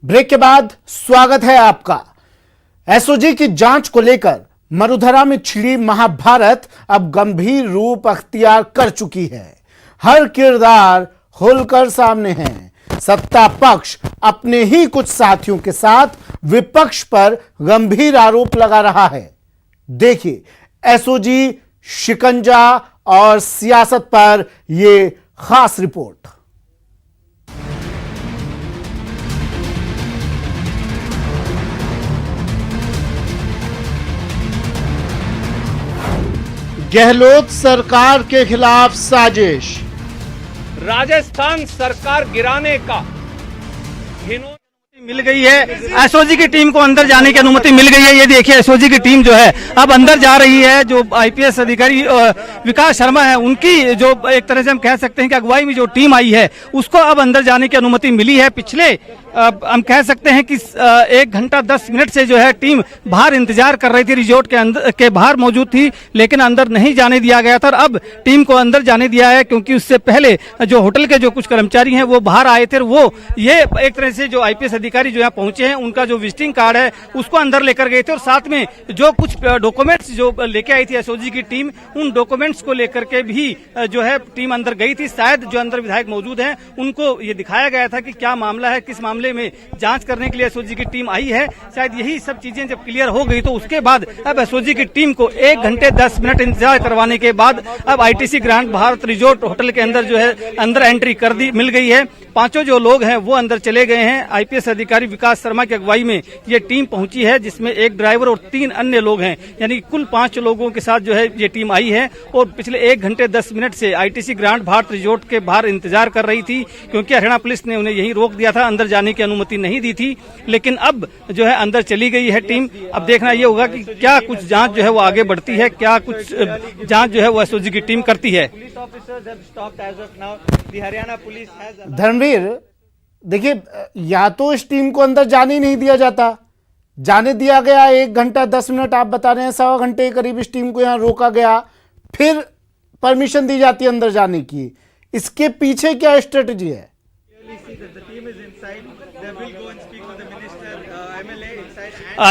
Break के बाद स्वागत है आपका। एसओजी की जांच को लेकर मरुधरा में छिड़ी महाभारत अब गंभीर रूप अख्तियार कर चुकी है। हर किरदार खुलकर सामने है। सत्ता पक्ष अपने ही कुछ साथियों के साथ विपक्ष पर गंभीर आरोप लगा रहा है। देखिए एसओजी शिकंजा और सियासत पर यह खास रिपोर्ट। गहलोत सरकार के खिलाफ साजिश। राजस्थान सरकार गिराने का मिल गई है। एसओजी की टीम को अंदर जाने की अनुमति मिल गई है। ये देखिए एसओजी की टीम जो है अब अंदर जा रही है। जो आईपीएस अधिकारी विकास शर्मा है उनकी जो एक तरह से हम कह सकते हैं कि अगुवाई में जो टीम आई है उसको अब अंदर जाने की अनुमति मिली है। पिछले हम कह सकते हैं कि 1 घंटा 10 मिनट से जो है टीम बाहर इंतजार कर रही थी, रिजॉर्ट के अंदर के बाहर मौजूद थी, लेकिन अंदर नहीं जाने दिया गया था। और अब टीम को अंदर जाने दिया है क्योंकि उससे पहले जो होटल के जो कुछ कर्मचारी हैं वो बाहर आए थे। वो ये एक तरह से जो आईपीएस अधिकारी जो यहाँ पहुंचे हैं उनका जो विजिटिंग कार्ड है उसको अंदर लेकर गए थे और साथ में जो कुछ डॉक्यूमेंट्स जो लेके आई थी एसओजी की टीम, उन डॉक्यूमेंट्स को लेकर के भी जो है टीम अंदर गई थी। शायद जो अंदर विधायक मौजूद हैं उनको ये दिखाया गया था कि क्या मामला है, किस मामले में जांच करने के लिए एसओजी की टीम आई है। शायद यही सब चीजें जब क्लियर हो गई तो उसके बाद अब एसओजी की टीम को 1 घंटे 10 मिनट इंतजार करवाने के बाद अब ITC grand Bharat resort hotel के अंदर जो है अंदर एंट्री कर दी मिल गई है। 5 जो लोग हैं वो अंदर चले गए हैं। आईपीएस अधिकारी विकास शर्मा की अगुवाई में ये टीम पहुंची है जिसमें एक ड्राइवर और 3 अन्य लोग हैं, यानी कुल 5 लोगों के साथ जो है ये टीम आई है। और पिछले 1 घंटे 10 मिनट से आईटीसी ग्रांड भारत रिजॉर्ट के बाहर इंतजार कर रही थी क्योंकि हरियाणा पुलिस ने उन्हें यहीं रोक दिया था, अंदर जाने की अनुमति नहीं दी थी। लेकिन अब जो है अंदर चली गई है टीम। अब देखना ये होगा कि क्या कुछ जांच जो है वो आगे बढ़ती है, क्या कुछ जांच जो है वो एसओजी की टीम करती है। धर्मवीर, देखिए या तो इस टीम को अंदर जाने ही नहीं दिया जाता, जाने दिया गया 1 घंटा 10 मिनट, आप बता रहे हैं 1.25 घंटे के करीब इस टीम को यहाँ रोका गया, फिर परमिशन दी जाती है अंदर जाने की। इसके पीछे क्या स्ट्रेटजी है?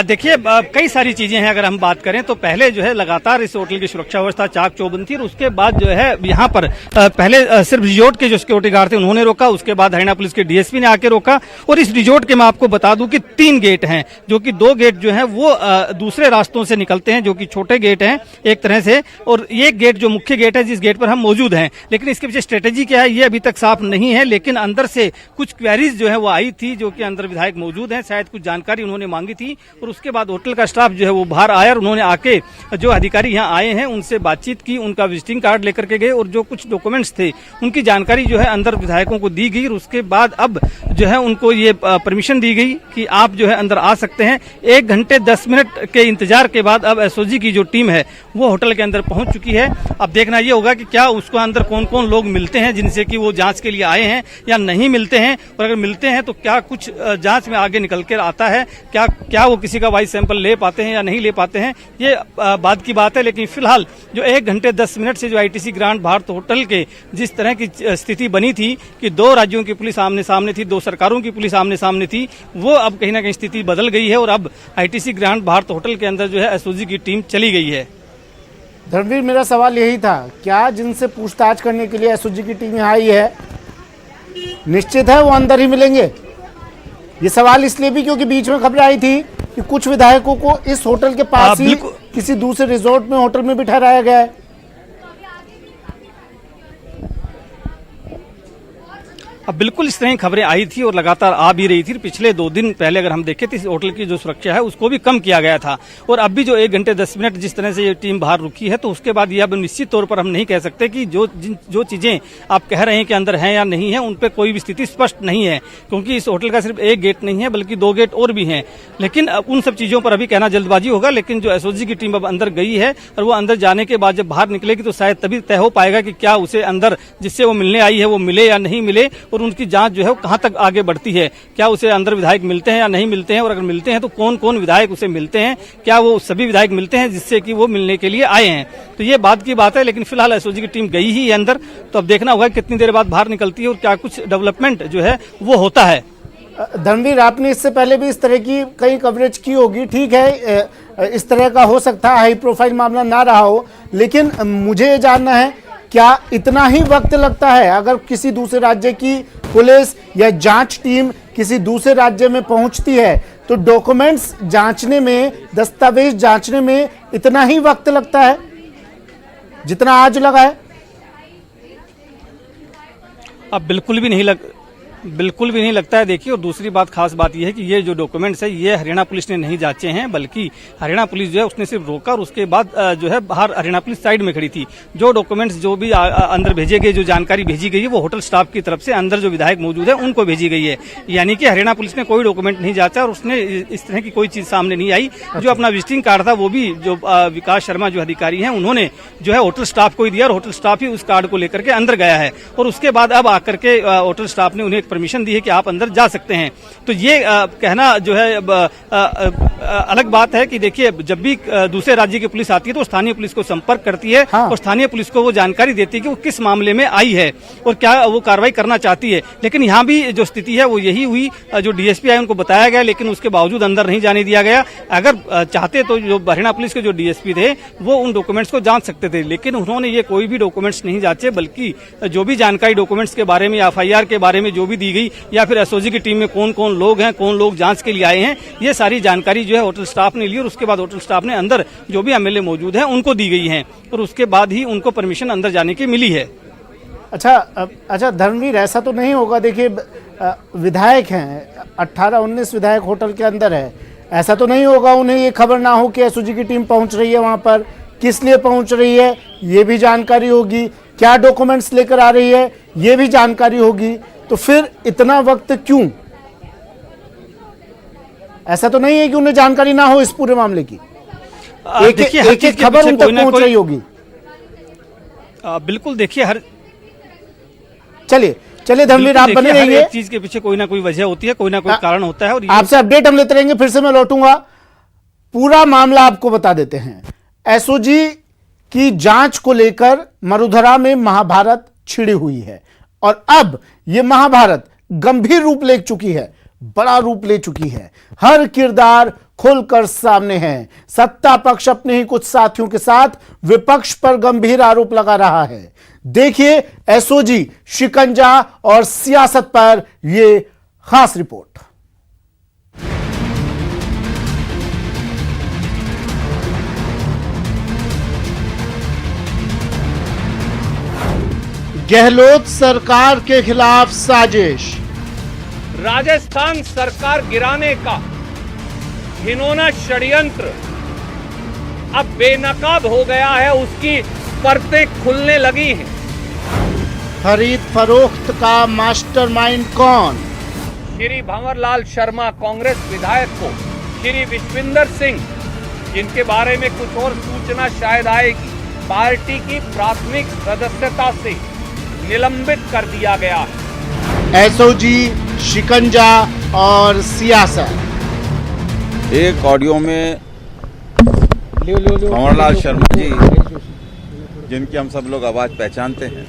देखिए कई सारी चीजें हैं। अगर हम बात करें तो पहले जो है लगातार इस होटल की सुरक्षा व्यवस्था चाक चौबंद थी और उसके बाद जो है यहाँ पर पहले सिर्फ रिजॉर्ट के जो सिक्योरिटी गार्ड थे उन्होंने रोका, उसके बाद हरियाणा पुलिस के डीएसपी ने आके रोका। और इस रिजॉर्ट के मैं आपको बता दूं कि 3 गेट हैं, जो कि 2 गेट जो है वो दूसरे रास्तों से निकलते हैं, जो कि छोटे गेट हैं एक तरह से, और एक गेट जो मुख्य गेट है जिस गेट पर हम मौजूद हैं। लेकिन इसके पीछे स्ट्रेटेजी क्या है ये अभी तक साफ नहीं है। लेकिन अंदर से कुछ क्वेरीज जो है वो आई थी, जो कि अंदर विधायक मौजूद हैं, शायद कुछ जानकारी उन्होंने मांगी थी। और उसके बाद होटल का स्टाफ जो है वो बाहर आया और उन्होंने आके जो अधिकारी यहाँ आए हैं उनसे बातचीत की, उनका विजिटिंग कार्ड लेकर के गए और जो कुछ डॉक्यूमेंट्स थे उनकी जानकारी जो है अंदर विधायकों को दी गई। और उसके बाद अब जो है उनको ये परमिशन दी गई कि आप जो है अंदर आ सकते हैं। 1 घंटे 10 मिनट के इंतजार के बाद अब एसओजी की जो टीम है वो होटल के अंदर पहुंच चुकी है। अब देखना ये होगा कि क्या उसको अंदर कौन कौन लोग मिलते हैं जिनसे कि वो जांच के लिए आए हैं या नहीं मिलते हैं, और अगर मिलते हैं तो क्या कुछ जांच में आगे निकल कर आता है, क्या वो किसी का वाइस सैंपल ले पाते हैं या नहीं ले पाते हैं, ये बाद की बात है। लेकिन फिलहाल जो 1 घंटे 10 मिनट से जो आईटीसी ग्रांड भारत होटल के जिस तरह की स्थिति बनी थी कि 2 राज्यों की पुलिस आमने सामने थी, 2 सरकारों की पुलिस आमने सामने थी, वो अब कहीं ना कहीं स्थिति बदल गई है और अब आईटीसी ग्रांड भारत होटल के अंदर जो है एसओजी की टीम चली गई है। धर्मवीर, मेरा सवाल यही था, क्या जिनसे पूछताछ करने के लिए एसओजी की टीम यहाँ आई है निश्चित है वो अंदर ही मिलेंगे? ये सवाल इसलिए भी क्योंकि बीच में खबरें आई थी कि कुछ विधायकों को इस होटल के पास ही किसी दूसरे रिजॉर्ट में होटल में भी ठहराया गया है। अब बिल्कुल इस तरह की खबरें आई थी और लगातार आ भी रही थी। पिछले 2 दिन पहले अगर हम देखें तो इस होटल की जो सुरक्षा है उसको भी कम किया गया था। और अब भी जो 1 घंटे 10 मिनट जिस तरह से ये टीम बाहर रुकी है तो उसके बाद ये अब निश्चित तौर पर हम नहीं कह सकते कि जो चीजें आप कह रहे हैं कि अंदर हैं या नहीं है उन पर कोई भी स्थिति स्पष्ट नहीं है, क्योंकि इस होटल का सिर्फ 1 गेट नहीं है बल्कि 2 गेट और भी हैं। लेकिन उन सब चीजों पर अभी कहना जल्दबाजी होगा। लेकिन जो एसओजी की टीम अब अंदर गई है और वो अंदर जाने के बाद जब बाहर निकलेगी तो शायद तभी तय हो पाएगा कि क्या उसे अंदर जिससे वो मिलने आई है वो मिले या नहीं मिले, और उनकी जांच जो है कहां तक आगे बढ़ती है। क्या उसे अंदर विधायक मिलते हैं या नहीं मिलते हैं, और अगर मिलते हैं तो कौन कौन विधायक उसे मिलते हैं, क्या वो सभी विधायक मिलते हैं जिससे कि वो मिलने के लिए आए हैं। तो ये बात की बात है। लेकिन फिलहाल एसओजी की टीम गई ही है अंदर, तो अब देखना होगा कितनी देर बाद बाहर निकलती है और क्या कुछ डेवलपमेंट जो है वो होता है। धर्मवीर, आपने इससे पहले भी इस तरह की कई कवरेज की होगी, ठीक है, इस तरह का हो सकता है, हाई प्रोफाइल मामला ना रहा हो, लेकिन मुझे ये जानना है क्या इतना ही वक्त लगता है अगर किसी दूसरे राज्य की पुलिस या जांच टीम किसी दूसरे राज्य में पहुंचती है तो डॉक्यूमेंट्स जांचने में, दस्तावेज जांचने में इतना ही वक्त लगता है जितना आज लगा है? अब बिल्कुल भी नहीं लगता है। देखिए, और दूसरी बात, खास बात यह है कि ये जो डॉक्यूमेंट्स है ये हरियाणा पुलिस ने नहीं जांचे हैं, बल्कि हरियाणा पुलिस जो है उसने सिर्फ रोका और उसके बाद जो है बाहर हरियाणा पुलिस साइड में खड़ी थी। जो डॉक्यूमेंट्स जो भी अंदर भेजे गए, जो जानकारी भेजी गई है, वो होटल स्टाफ की तरफ से अंदर जो विधायक मौजूद है उनको भेजी गई है। यानी कि हरियाणा पुलिस ने कोई डॉक्यूमेंट नहीं जांचा और उसने इस तरह की कोई चीज सामने नहीं आई। जो अपना विजिटिंग कार्ड था वो भी जो विकास शर्मा जो अधिकारी है उन्होंने जो है होटल स्टाफ को ही दिया और होटल स्टाफ ही उस कार्ड को लेकर के अंदर गया है। और उसके बाद अब आकर के होटल स्टाफ ने उन्हें एक परमिशन दी है कि आप अंदर जा सकते हैं। तो ये कहना जो है अलग बात है कि देखिए, जब भी दूसरे राज्य की पुलिस आती है तो स्थानीय पुलिस को संपर्क करती है। हाँ। और स्थानीय पुलिस को वो जानकारी देती है कि वो किस मामले में आई है और क्या वो कार्रवाई करना चाहती है। लेकिन यहाँ भी जो स्थिति है वो यही हुई, जो डीएसपी आए उनको बताया गया लेकिन उसके बावजूद अंदर नहीं जाने दिया गया। अगर चाहते तो जो हरियाणा पुलिस के जो डीएसपी थे वो उन डॉक्यूमेंट्स को जांच सकते थे, लेकिन उन्होंने ये कोई भी डॉक्यूमेंट्स नहीं जांचे, बल्कि जो भी जानकारी डॉक्यूमेंट्स के बारे में, एफआईआर के बारे में जो भी दी गई, या फिर एसओजी की टीम में कौन कौन लोग हैं, कौन लोग जांच के लिए आए हैं, ये सारी जानकारी जो है होटल स्टाफ ने ली और उसके बाद होटल स्टाफ ने अंदर जो भी एमएलए मौजूद हैं उनको दी गई हैं और उसके बाद ही उनको परमिशन अंदर जाने की मिली है। अच्छा धर्मवीर, ऐसा तो नहीं होगा, देखिए विधायक हैं, 18-19 विधायक होटल के अंदर है, ऐसा तो नहीं होगा उन्हें ये खबर ना हो कि एसओजी की टीम पहुंच रही है वहां पर, किस लिए पहुंच रही है ये भी जानकारी होगी, क्या डॉक्यूमेंट्स लेकर आ रही है ये भी जानकारी होगी, तो फिर इतना वक्त क्यों? ऐसा तो नहीं है कि उन्हें जानकारी ना हो इस पूरे मामले की, एक खबर उन तक पहुंच रही होगी। बिल्कुल, देखिए चलिए धर्मवीर, आप बने रहिए। एक चीज के पीछे कोई ना कोई वजह होती है, कोई ना कोई कारण होता है और आपसे अपडेट हम लेते रहेंगे। फिर से मैं लौटूंगा, पूरा मामला आपको बता देते हैं। एसओजी की जांच को लेकर मरुधरा में महाभारत छिड़ी हुई है और अब यह महाभारत गंभीर रूप ले चुकी है, बड़ा रूप ले चुकी है। हर किरदार खुलकर सामने है। सत्ता पक्ष अपने ही कुछ साथियों के साथ विपक्ष पर गंभीर आरोप लगा रहा है। देखिए एसओजी, शिकंजा और सियासत पर यह खास रिपोर्ट। गहलोत सरकार के खिलाफ साजिश। राजस्थान सरकार गिराने का घिनौना षड्यंत्र अब बेनकाब हो गया है, उसकी परतें खुलने लगी हैं। खरीद फरोख्त का मास्टरमाइंड कौन? श्री भंवरलाल शर्मा कांग्रेस विधायक को श्री विश्विंदर सिंह, जिनके बारे में कुछ और सूचना शायद आएगी, पार्टी की प्राथमिक सदस्यता से निलंबित कर दिया गया है। एसओजी, शिकंजा और सियासत। एक ऑडियो में भंवरलाल शर्मा जी, जिनकी हम सब लोग आवाज पहचानते हैं,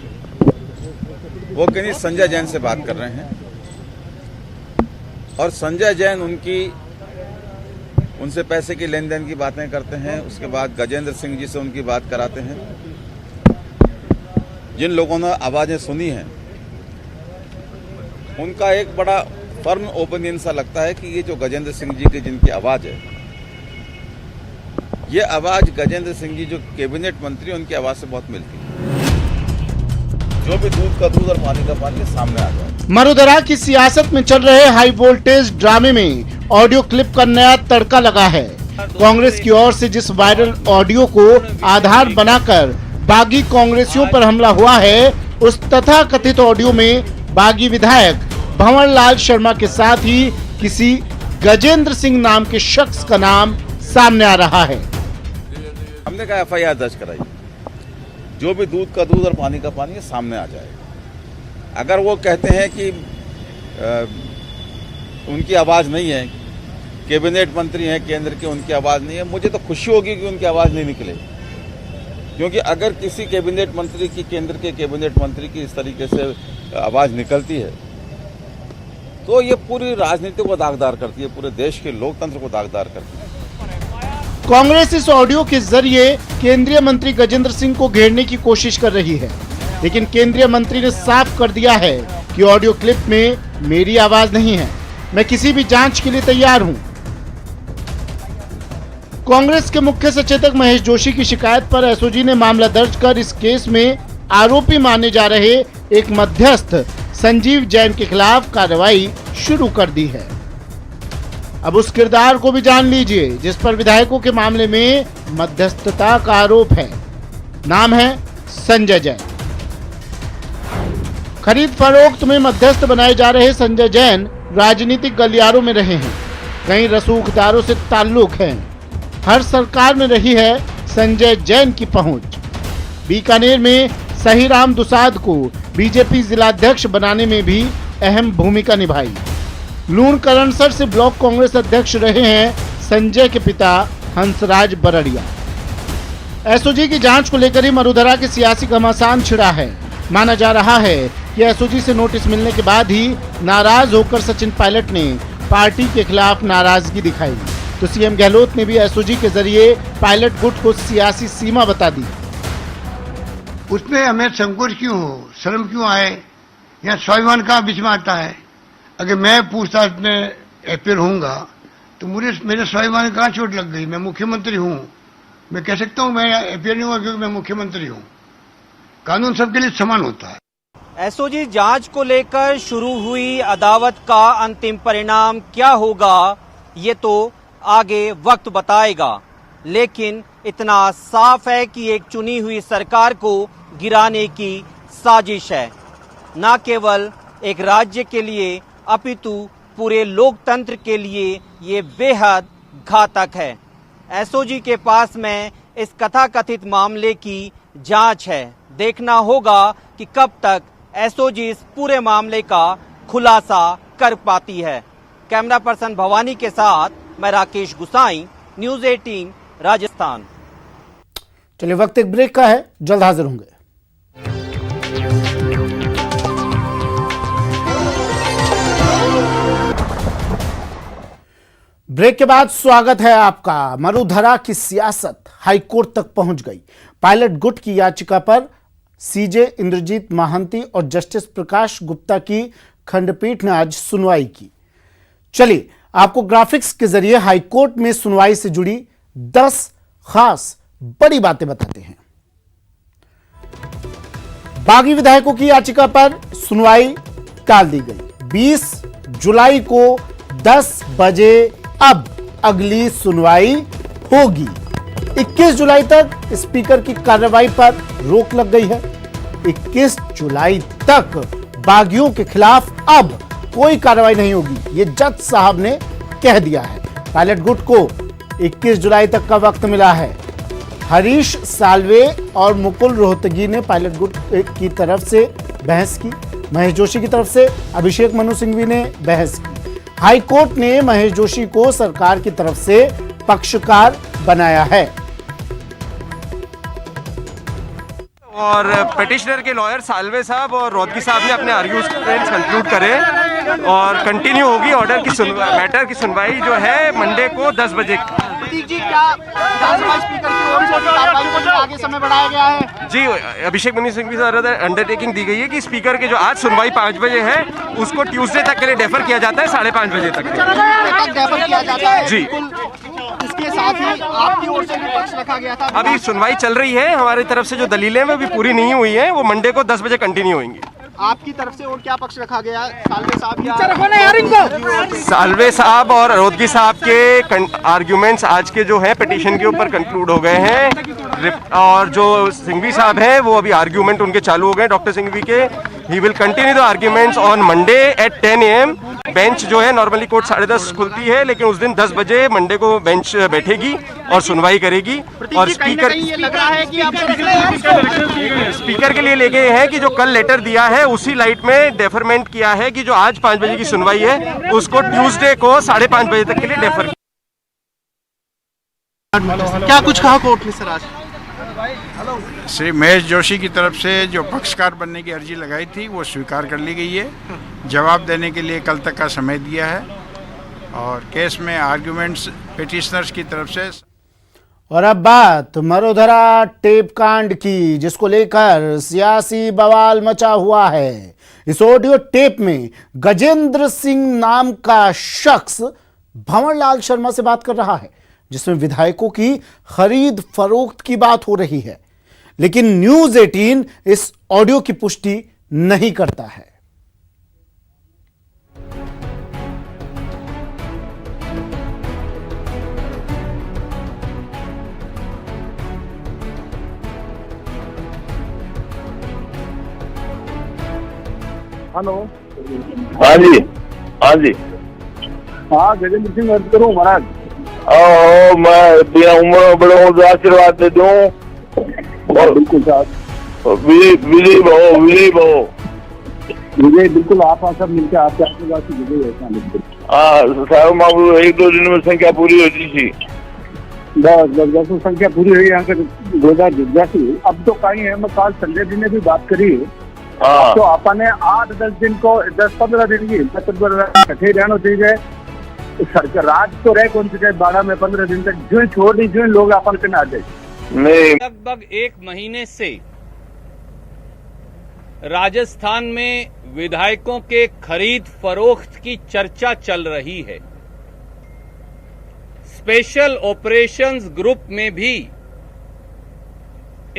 वो कहीं संजय जैन से बात कर रहे हैं और संजय जैन उनसे पैसे की लेन देन की बातें करते हैं। उसके बाद गजेंद्र सिंह जी से उनकी बात कराते हैं। जिन लोगों ने आवाजें सुनी हैं उनका एक बड़ा फर्म ओपिनियन सा लगता है कि ये जो गजेंद्र सिंह जी की जिनकी आवाज है, ये आवाज गजेंद्र सिंह जी जो कैबिनेट मंत्री, उनकी आवाज से बहुत मिलती है। जो भी दूध का दूध और पानी का पानी सामने आ जाए। मरुधरा की सियासत में चल रहे हाई वोल्टेज ड्रामे में ऑडियो क्लिप का नया तड़का लगा है। कांग्रेस की ओर से जिस वायरल ऑडियो को आधार बनाकर बागी कांग्रेसियों पर हमला हुआ है, उस तथाकथित ऑडियो में बागी विधायक भंवरलाल शर्मा के साथ ही किसी गजेंद्र सिंह नाम के शख्स का नाम सामने आ रहा है। हमने कहा एफआईआर दर्ज कराई, जो भी दूध का दूध और पानी का पानी सामने आ जाए। अगर वो कहते हैं कि उनकी आवाज नहीं है, कैबिनेट मंत्री हैं केंद्र के, उनकी आवाज नहीं है, मुझे तो खुशी होगी कि उनकी आवाज नहीं निकले। क्योंकि अगर किसी कैबिनेट मंत्री की, केंद्र के कैबिनेट मंत्री की इस तरीके से आवाज निकलती है तो ये पूरी राजनीति को दागदार करती है, पूरे देश के लोकतंत्र को दागदार करती है। कांग्रेस इस ऑडियो के जरिए केंद्रीय मंत्री गजेंद्र सिंह को घेरने की कोशिश कर रही है, लेकिन केंद्रीय मंत्री ने साफ कर दिया है कि ऑडियो क्लिप में मेरी आवाज नहीं है, मैं किसी भी जांच के लिए तैयार हूं। कांग्रेस के मुख्य सचेतक महेश जोशी की शिकायत पर एसओजी ने मामला दर्ज कर इस केस में आरोपी माने जा रहे एक मध्यस्थ संजीव जैन के खिलाफ कार्रवाई शुरू कर दी है। अब उस किरदार को भी जान लीजिए जिस पर विधायकों के मामले में मध्यस्थता का आरोप है। नाम है संजय जैन। खरीद फरोख्त में मध्यस्थ बनाए जा रहे संजय जैन राजनीतिक गलियारों में रहे हैं, कई रसूखदारों से ताल्लुक हैं। हर सरकार में रही है संजय जैन की पहुंच। बीकानेर में सहीराम दुसाद को बीजेपी जिलाध्यक्ष बनाने में भी अहम भूमिका निभाई। लूणकरणसर से ब्लॉक कांग्रेस अध्यक्ष रहे हैं संजय के पिता हंसराज बरड़िया। एसओजी की जांच को लेकर ही मरुधरा के सियासी घमासान छिड़ा है। माना जा रहा है कि एसओजी से नोटिस मिलने के बाद ही नाराज होकर सचिन पायलट ने पार्टी के खिलाफ नाराजगी दिखाई, तो सीएम गहलोत ने भी एसओजी के जरिए पायलट गुट को सियासी सीमा बता दी। उसमें हमें संकोच क्यों हो, शर्म क्यों आए, या स्वाभिमान का बीच में आता है। अगर मैं पूछताछ में अपेयर होऊंगा तो मेरे स्वाभिमान कहाँ चोट लग गई। मैं मुख्यमंत्री हूँ, मैं कह सकता हूँ मैं अपेयर नहीं हुआ क्योंकि मैं मुख्यमंत्री हूँ। कानून सबके लिए समान होता है। एसओजी जांच को लेकर शुरू हुई अदावत का अंतिम परिणाम क्या होगा ये तो आगे वक्त बताएगा, लेकिन इतना साफ है कि एक चुनी हुई सरकार को गिराने की साजिश है, न केवल एक राज्य के लिए अपितु पूरे लोकतंत्र के लिए ये बेहद घातक है। एसओजी के पास में इस कथाकथित मामले की जांच है। देखना होगा कि कब तक एसओजी इस पूरे मामले का खुलासा कर पाती है। कैमरा पर्सन भवानी के साथ मैं राकेश गुसाई, न्यूज़ 18 राजस्थान। चलिए वक्त एक ब्रेक का है, जल्द हाजिर होंगे। ब्रेक के बाद स्वागत है आपका। मरुधरा की सियासत हाईकोर्ट तक पहुंच गई। पायलट गुट की याचिका पर सीजे इंद्रजीत महांती और जस्टिस प्रकाश गुप्ता की खंडपीठ ने आज सुनवाई की। चलिए आपको ग्राफिक्स के जरिए हाईकोर्ट में सुनवाई से जुड़ी 10 खास बड़ी बातें बताते हैं। बागी विधायकों की याचिका पर सुनवाई टाल दी गई। 20 जुलाई को 10 बजे अब अगली सुनवाई होगी। 21 जुलाई तक स्पीकर की कार्रवाई पर रोक लग गई है। 21 जुलाई तक बागियों के खिलाफ अब कोई कार्रवाई नहीं होगी, ये जज साहब ने कह दिया है। पायलट गुट को 21 जुलाई तक का वक्त मिला है। हरीश साल्वे और मुकुल रोहतगी ने पायलट गुट की तरफ से बहस की। महेश जोशी की तरफ से अभिषेक मनु सिंघवी ने बहस की। हाई कोर्ट ने महेश जोशी को सरकार की तरफ से पक्षकार बनाया है। और पिटिशनर के लॉयर साल्वे साहब और रोहतगी साहब ने अपने आर्ग्यूमेंट्स कंक्लूड करे और कंटिन्यू होगी। ऑर्डर की मैटर की सुनवाई जो है मंडे को 10 बजे। जी क्या स्पीकर की ओर से कार्रवाई को आगे समय बढ़ाया गया है? जी अभिषेक मनु सिंघवी द्वारा अंडरटेकिंग दी गई है कि स्पीकर के जो आज सुनवाई 5 बजे है उसको ट्यूसडे तक के लिए डेफर किया जाता है, 5:30 बजे तक डेफर किया जाता है। जी इसके साथ ही आपकी ओर से भी पक्ष रखा गया था। अभी सुनवाई चल रही है, हमारी तरफ से जो दलीलें वो भी पूरी नहीं हुई है, वो मंडे को 10 बजे कंटिन्यू होंगी। आपकी तरफ से और क्या पक्ष रखा गया? साल्वे साहब साल्वे साहब और रोहतगी साहब के आर्ग्यूमेंट्स आज के जो हैं पिटीशन के ऊपर कंक्लूड हो गए हैं और जो सिंघवी साहब हैं वो अभी आर्ग्यूमेंट उनके चालू हो गए। डॉक्टर सिंघवी के he will continue the arguments on Monday at 10 AM। Bench जो है नॉर्मली कोर्ट 10:30 खुलती है, लेकिन उस दिन 10 बजे मंडे को बेंच बैठेगी और सुनवाई करेगी। और स्पीकर के लिए ले गए हैं कि जो कल लेटर दिया है उसी लाइट में डेफरमेंट किया है कि जो आज 5 बजे की सुनवाई है उसको ट्यूसडे को 5:30 बजे तक के लिए डेफर। क्या कुछ कहा कोर्ट ने सर आज? श्री महेश जोशी की तरफ से जो पक्षकार बनने की अर्जी लगाई थी वो स्वीकार कर ली गई है। जवाब देने के लिए कल तक का समय दिया है और केस में आर्गुमेंट्स पिटिशनर्स की तरफ से। और अब बात मरोधरा टेप कांड की, जिसको लेकर सियासी बवाल मचा हुआ है। इस ऑडियो टेप में गजेंद्र सिंह नाम का शख्स भंवरलाल शर्मा से बात कर रहा है, जिसमें विधायकों की खरीद फरोख्त की बात हो रही है। लेकिन न्यूज 18 इस ऑडियो की पुष्टि नहीं करता है। हेलो। हाँ जी, हाँ जी। हाँ, गजेंद्र सिंह बात करूँ महाराज। मैं बिना उम्र बड़े हो आशीर्वाद दे दूँ। बिल्कुल साहब। विजय भो। विजय बिल्कुल आप सब मिलकर आपके आशीर्वाद से विजय होता है। बिल्कुल। हाँ साहब, मामू 1-2 दिन में संख्या पूरी होती थी। बस संख्या पूरी हुई यहाँ के 2088। अब तो कहीं है, मैं कल संजय जी ने भी बात करी। तो अपने 8-10 दिन को 10-15 दिन की इकट्ठे रहना चाहिए। सरकार राज तो रह कौन सी 12 में 15 दिन तक जो छोड़ दी, जो लोग अपन के ना जाए। लगभग 1 महीने से राजस्थान में विधायकों के खरीद फरोख्त की चर्चा चल रही है। स्पेशल ऑपरेशंस ग्रुप में भी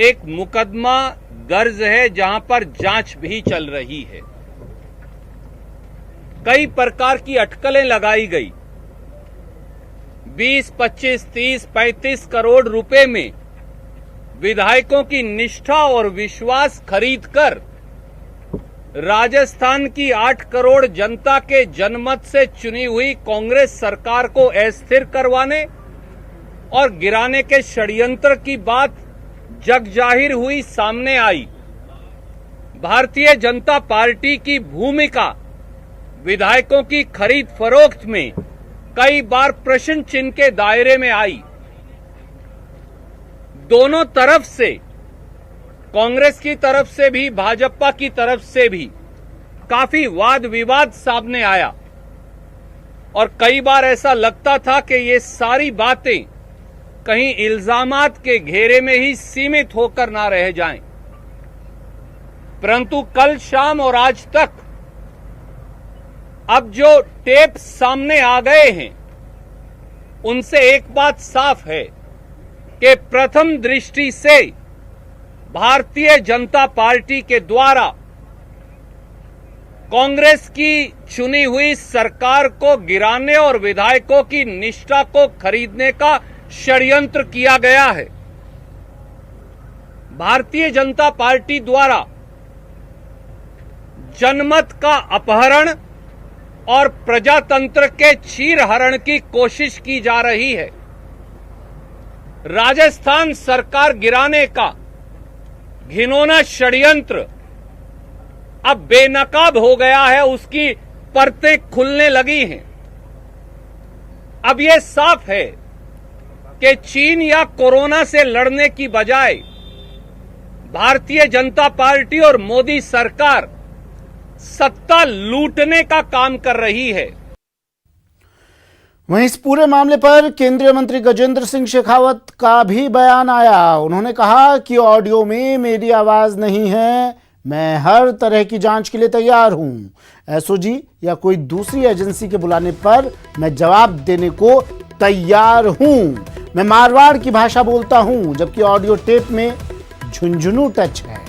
एक मुकदमा दर्ज है, जहां पर जांच भी चल रही है। कई प्रकार की अटकलें लगाई गई। 20, 25, 30, 35 करोड़ रुपए में विधायकों की निष्ठा और विश्वास खरीदकर राजस्थान की 8 करोड़ जनता के जनमत से चुनी हुई कांग्रेस सरकार को अस्थिर करवाने और गिराने के षड्यंत्र की बात जग जाहिर हुई, सामने आई। भारतीय जनता पार्टी की भूमिका विधायकों की खरीद फरोख्त में कई बार प्रश्न चिन्ह के दायरे में आई। दोनों तरफ से, कांग्रेस की तरफ से भी, भाजपा की तरफ से भी काफी वाद विवाद सामने आया और कई बार ऐसा लगता था कि ये सारी बातें कहीं इल्जामात के घेरे में ही सीमित होकर ना रह जाएं। परंतु कल शाम और आज तक अब जो टेप सामने आ गए हैं, उनसे एक बात साफ है कि प्रथम दृष्टि से भारतीय जनता पार्टी के द्वारा कांग्रेस की चुनी हुई सरकार को गिराने और विधायकों की निष्ठा को खरीदने का षड्यंत्र किया गया है। भारतीय जनता पार्टी द्वारा जनमत का अपहरण और प्रजातंत्र के चीरहरण की कोशिश की जा रही है। राजस्थान सरकार गिराने का घिनौना षड्यंत्र अब बेनकाब हो गया है, उसकी परतें खुलने लगी हैं। अब यह साफ है कि चीन या कोरोना से लड़ने की बजाय भारतीय जनता पार्टी और मोदी सरकार सत्ता लूटने का काम कर रही है। वहीं इस पूरे मामले पर केंद्रीय मंत्री गजेंद्र सिंह शेखावत का भी बयान आया। उन्होंने कहा कि ऑडियो में मेरी आवाज नहीं है, मैं हर तरह की जांच के लिए तैयार हूं। एसओजी या कोई दूसरी एजेंसी के बुलाने पर मैं जवाब देने को तैयार हूं। मैं मारवाड़ की भाषा बोलता हूं, जबकि ऑडियो टेप में झुंझुनू टच है।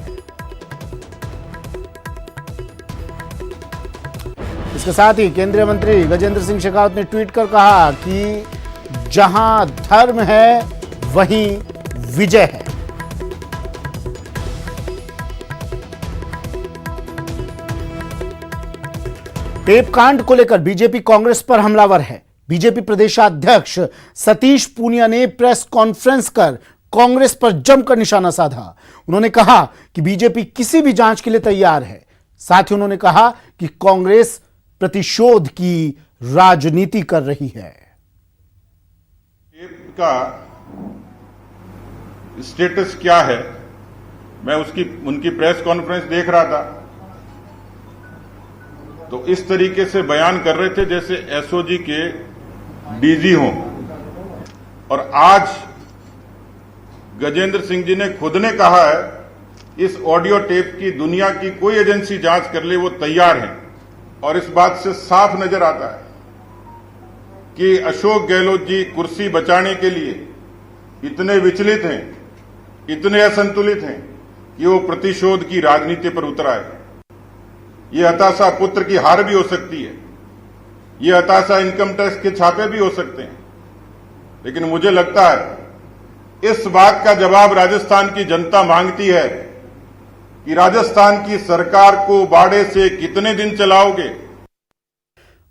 इसके साथ ही केंद्रीय मंत्री गजेंद्र सिंह शेखावत ने ट्वीट कर कहा कि जहां धर्म है वहीं विजय है। टेप कांड को लेकर बीजेपी कांग्रेस पर हमलावर है। बीजेपी प्रदेशाध्यक्ष सतीश पूनिया ने प्रेस कॉन्फ्रेंस कर कांग्रेस पर जमकर निशाना साधा। उन्होंने कहा कि बीजेपी किसी भी जांच के लिए तैयार है। साथ ही उन्होंने कहा कि कांग्रेस प्रतिशोध की राजनीति कर रही है। का स्टेटस क्या है, मैं उनकी प्रेस कॉन्फ्रेंस देख रहा था, तो इस तरीके से बयान कर रहे थे जैसे एसओजी के डीजी हों। और आज गजेंद्र सिंह जी ने खुद ने कहा है इस ऑडियो टेप की दुनिया की कोई एजेंसी जांच कर ले वो तैयार है। और इस बात से साफ नजर आता है कि अशोक गहलोत जी कुर्सी बचाने के लिए इतने विचलित हैं, इतने असंतुलित हैं कि वो प्रतिशोध की राजनीति पर उतर आए। ये हताशा पुत्र की हार भी हो सकती है, ये हताशा इनकम टैक्स के छापे भी हो सकते हैं, लेकिन मुझे लगता है इस बात का जवाब राजस्थान की जनता मांगती है कि राजस्थान की सरकार को बाड़े से कितने दिन चलाओगे।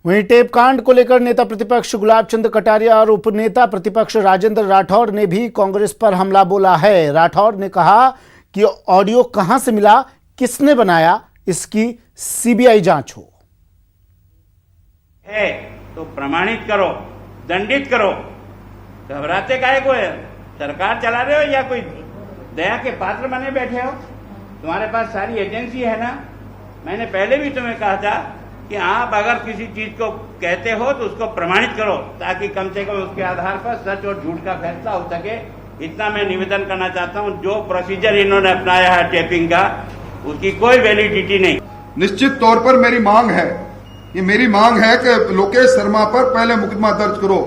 वहीं टेप कांड को लेकर नेता प्रतिपक्ष गुलाब चंद कटारिया और उपनेता प्रतिपक्ष राजेंद्र राठौर ने भी कांग्रेस पर हमला बोला है। राठौर ने कहा कि ऑडियो कहां से मिला, किसने बनाया, इसकी सीबीआई जांच हो। है तो प्रमाणित करो, दंडित करो, घबराते काहे को है? सरकार चला रहे हो या कोई दया के पात्र बने बैठे हो? तुम्हारे पास सारी एजेंसी है ना। मैंने पहले भी तुम्हें कहा था कि आप अगर किसी चीज को कहते हो तो उसको प्रमाणित करो, ताकि कम से कम उसके आधार पर सच और झूठ का फैसला हो सके। इतना मैं निवेदन करना चाहता हूं। जो प्रोसीजर इन्होंने अपनाया है टेपिंग का, उसकी कोई वैलिडिटी नहीं। निश्चित तौर पर मेरी मांग है, ये मेरी मांग है कि लोकेश शर्मा पर पहले मुकदमा दर्ज करो।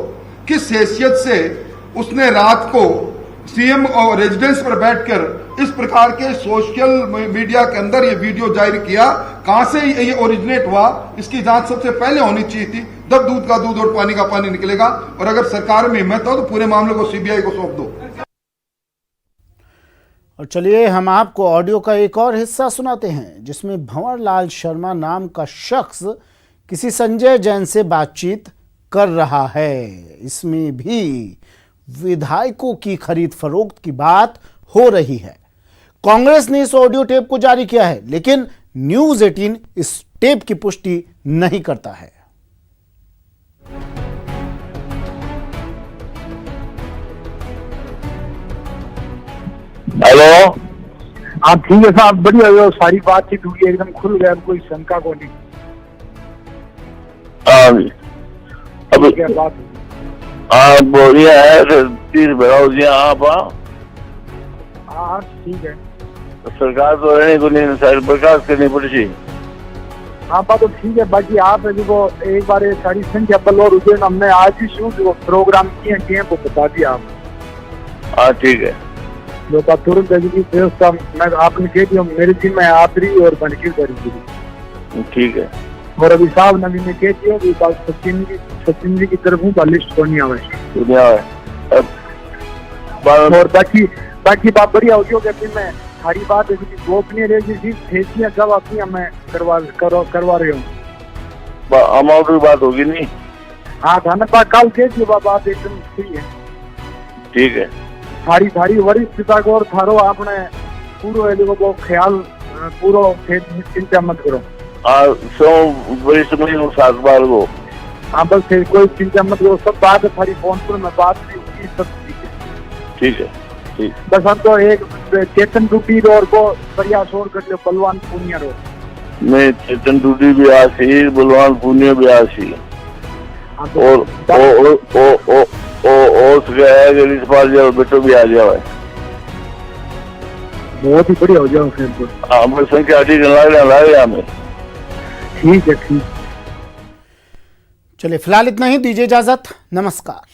किस हैसियत से उसने रात को सीएम और रेजिडेंस पर बैठकर इस प्रकार के सोशल मीडिया के अंदर ये वीडियो जारी किया, कहां से ये ओरिजिनेट हुआ, इसकी जांच सबसे पहले होनी चाहिए थी। तब दूध का दूध और पानी का पानी निकलेगा। और अगर सरकार में हिम्मत हो तो पूरे मामले को सीबीआई को सौंप दो। और चलिए हम आपको ऑडियो का एक और हिस्सा सुनाते हैं जिसमें भंवर लाल शर्मा नाम का शख्स किसी संजय जैन से बातचीत कर रहा है। इसमें भी विधायकों की खरीद फरोख्त की बात हो रही है। कांग्रेस ने इस ऑडियो टेप को जारी किया है, लेकिन न्यूज 18 इस टेप की पुष्टि नहीं करता है। हेलो, हाँ ठीक है साहब, बढ़िया हुआ, सारी बातचीत हुई, एकदम खुल गया, कोई शंका को नहीं। अब क्या बात? हाँ बोलिए है, तीर भराओ जी आप। हाँ ठीक है। सरकार तो रहने को नहीं, सारी बर्खास्त करनी पड़ेगी। हाँ बात तो ठीक है। बाकी आप देखो एक बार ये सारी संख्या बलौर उज्जैन हमने आज ही शुरू प्रोग्राम किए वो बता दिया आप। हाँ ठीक है। जो बात तुरंत व्यवस्था मैं आपने कह दिया, मेरे जिम्मे आदरी और बनकी करेंगे। ठीक है। और अभी साहब नवी ने कह दिया कि सचिन जी की तरफ हूँ लिस्ट को नहीं आवे। और बाकी बात बढ़िया होगी कि मैं सारी बात गोपनीय रहेगी, फैसलियाँ जब आपकी मैं करवा रहे हूँ। अमाउंट की बात होगी नहीं? हाँ थाना पास कल कह दिए बात एकदम सही है। ठीक है। थारी वरिष्ठता को और थारो आपने पूरा वो ख्याल पूरा चिंता मत करो। वरिष्ठ में 7 बार को। हाँ बस कोई चिंता मत करो, सब बात है थारी फोन पर मैं बात की, सब ठीक है। ठीक है। ठीक। बस हम तो एक चेतन डूटी और को प्रयास और कर लो, बलवान पूनिया रो मैं चेतन डूटी भी आसी, बलवान पूनिया भी आसी। और इस बार जाओ बेटो भी आ जाओ, बहुत ही बढ़िया हो जाओ फिर तो। हाँ संख्या ठीक है हमें। ठीक है ठीक। चलिए फिलहाल इतना ही, दीजिए इजाजत, नमस्कार।